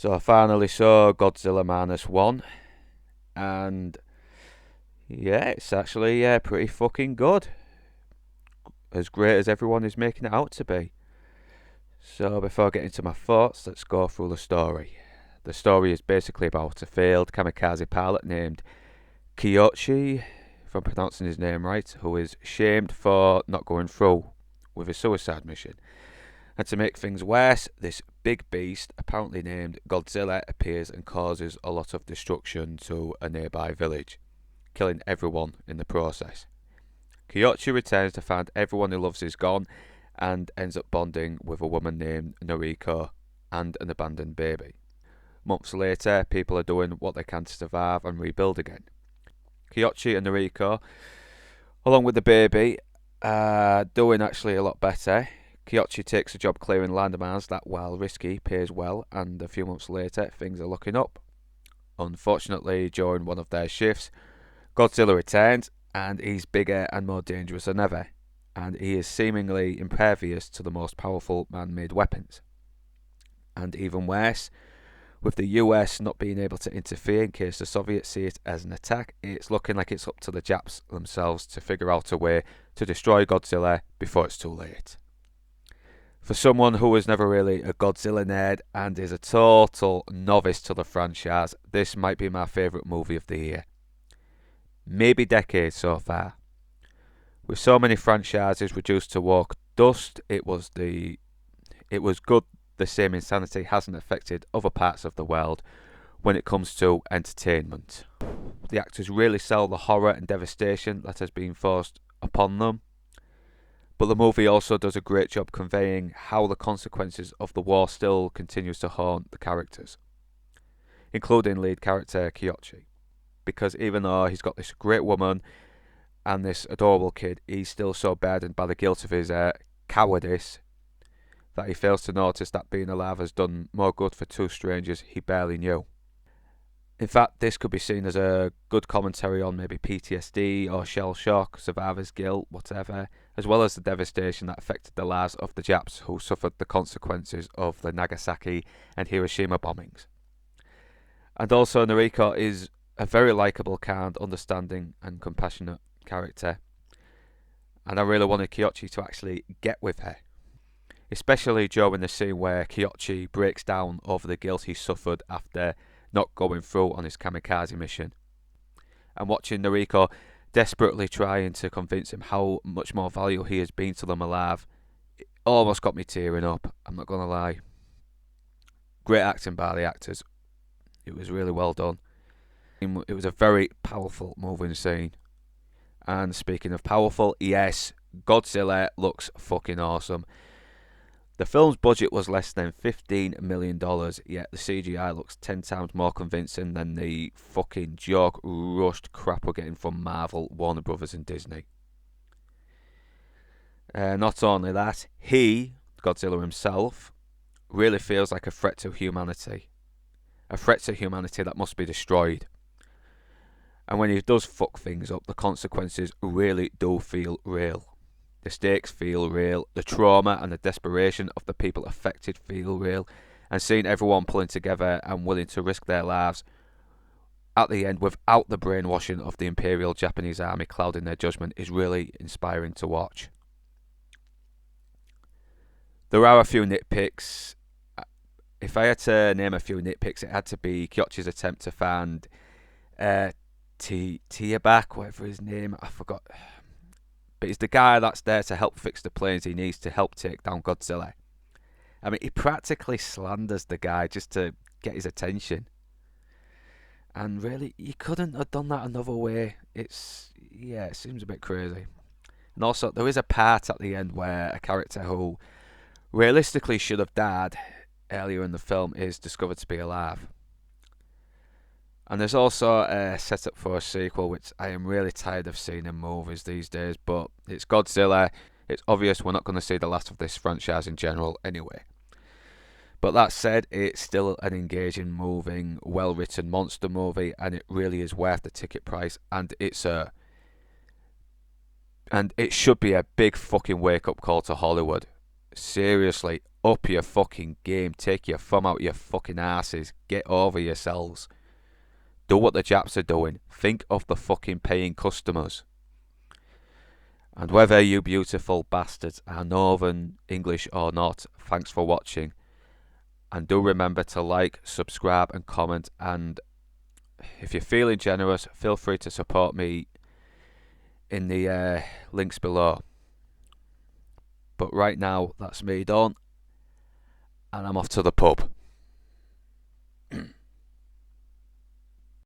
So I finally saw Godzilla Minus One, and yeah, it's actually pretty fucking good. As great as everyone is making it out to be. So before I get into my thoughts, let's go through the story. The story is basically about a failed kamikaze pilot named Kiyoshi, if I'm pronouncing his name right, who is shamed for not going through with his suicide mission. And to make things worse, this big beast, apparently named Godzilla, appears and causes a lot of destruction to a nearby village, killing everyone in the process. Kyochi returns to find everyone he loves is gone and ends up bonding with a woman named Noriko and an abandoned baby. Months later, people are doing what they can to survive and rebuild again. Kyochi and Noriko, along with the baby, are doing actually a lot better. Kyochi takes a job clearing landmines that, while risky, pays well, and a few months later, things are looking up. Unfortunately, during one of their shifts, Godzilla returns, and he's bigger and more dangerous than ever, and he is seemingly impervious to the most powerful man-made weapons. And even worse, with the US not being able to interfere in case the Soviets see it as an attack, it's looking like it's up to the Japs themselves to figure out a way to destroy Godzilla before it's too late. For someone who was never really a Godzilla nerd and is a total novice to the franchise, this might be my favourite movie of the year. Maybe decade so far. With so many franchises reduced to walk dust, it was good the same insanity hasn't affected other parts of the world when it comes to entertainment. The actors really sell the horror and devastation that has been forced upon them, but the movie also does a great job conveying how the consequences of the war still continues to haunt the characters, including lead character Kyochi. Because even though he's got this great woman and this adorable kid, he's still so burdened by the guilt of his cowardice that he fails to notice that being alive has done more good for two strangers he barely knew. In fact, this could be seen as a good commentary on maybe PTSD or shell shock, survivor's guilt, whatever, as well as the devastation that affected the lives of the Japs who suffered the consequences of the Nagasaki and Hiroshima bombings. And also, Noriko is a very likeable, kind, understanding, and compassionate character, and I really wanted Kyochi to actually get with her, especially during the scene where Kyochi breaks down over the guilt he suffered after not going through on his kamikaze mission, and watching Noriko desperately trying to convince him how much more valuable he has been to them alive, it almost got me tearing up, I'm not gonna lie. Great acting by the actors, it was really well done. It was a very powerful moving scene. And speaking of powerful, yes, Godzilla looks fucking awesome. The film's budget was less than $15 million, yet the CGI looks 10 times more convincing than the fucking joke rushed crap we're getting from Marvel, Warner Brothers and Disney. Not only that, Godzilla himself, really feels like a threat to humanity. A threat to humanity that must be destroyed. And when he does fuck things up, the consequences really do feel real. The stakes feel real, the trauma and the desperation of the people affected feel real, and seeing everyone pulling together and willing to risk their lives at the end without the brainwashing of the Imperial Japanese Army clouding their judgment is really inspiring to watch. There are a few nitpicks. If I had to name a few nitpicks, it had to be Kyochi's attempt to find Tieback, whatever his name, I forgot. But he's the guy that's there to help fix the planes he needs to help take down Godzilla. I mean, he practically slanders the guy just to get his attention. And really, you couldn't have done that another way. It seems a bit crazy. And also, there is a part at the end where a character who realistically should have died earlier in the film is discovered to be alive. And there's also a setup for a sequel, which I am really tired of seeing in movies these days, but it's Godzilla. It's obvious we're not going to see the last of this franchise in general anyway. But that said, it's still an engaging, moving, well-written monster movie, and it really is worth the ticket price, and it should be a big fucking wake-up call to Hollywood. Seriously, Up your fucking game. Take your thumb out your fucking asses. Get over yourselves. Do what the Japs are doing. Think of the fucking paying customers. And whether you beautiful bastards are Northern English or not, thanks for watching. And do remember to like, subscribe and comment. And if you're feeling generous, feel free to support me in the links below. But right now, that's me done. And I'm off to the pub.